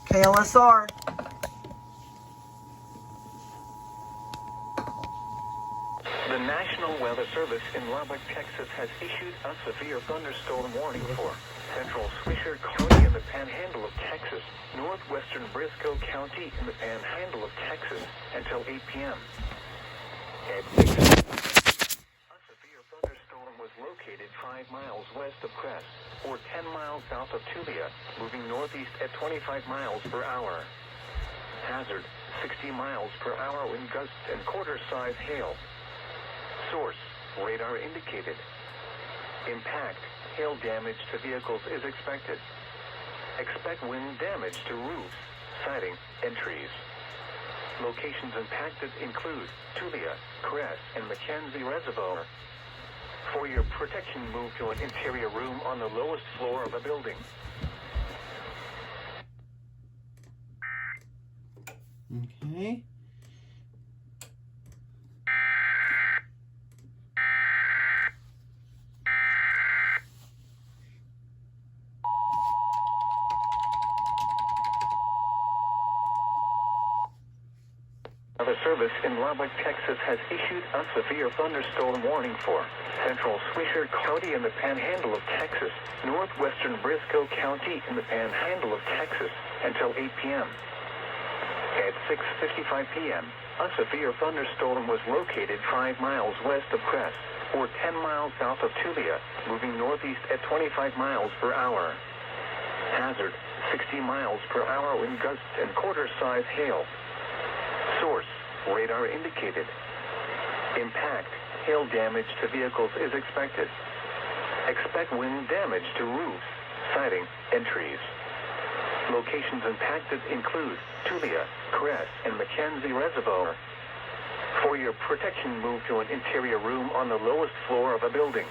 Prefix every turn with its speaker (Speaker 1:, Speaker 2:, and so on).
Speaker 1: KLSR.
Speaker 2: The National Weather Service in Lubbock, Texas has issued a severe thunderstorm warning for central Swisher County in the Panhandle of Texas, northwestern Briscoe County in the Panhandle of Texas until 8 p.m. At 6, a severe thunderstorm was located 5 miles west of Crest, or 10 miles south of Tulia, moving northeast at 25 miles per hour. Hazard, 60 miles per hour wind gusts and quarter-size hail. Source, radar indicated. Impact, hail damage to vehicles is expected. Expect wind damage to roofs, siding, and trees. Locations impacted include Tulia, Crest, and McKenzie Reservoir. For your protection, move to an interior room on the lowest floor of a building.
Speaker 1: Okay.
Speaker 2: The service in Lubbock, Texas has issued a severe thunderstorm warning for central Swisher County in the Panhandle of Texas, northwestern Briscoe County in the Panhandle of Texas until 8 p.m. At 6:55 p.m., a severe thunderstorm was located 5 miles west of Crest, or 10 miles south of Tulia, moving northeast at 25 miles per hour. Hazard, 60 miles per hour wind gusts and quarter-size hail. Source, radar indicated. Impact, hail damage to vehicles is expected. Expect wind damage to roofs, siding, and trees. Locations impacted include Tulia, Crest, and McKenzie Reservoir. For your protection, move to an interior room on the lowest floor of a building.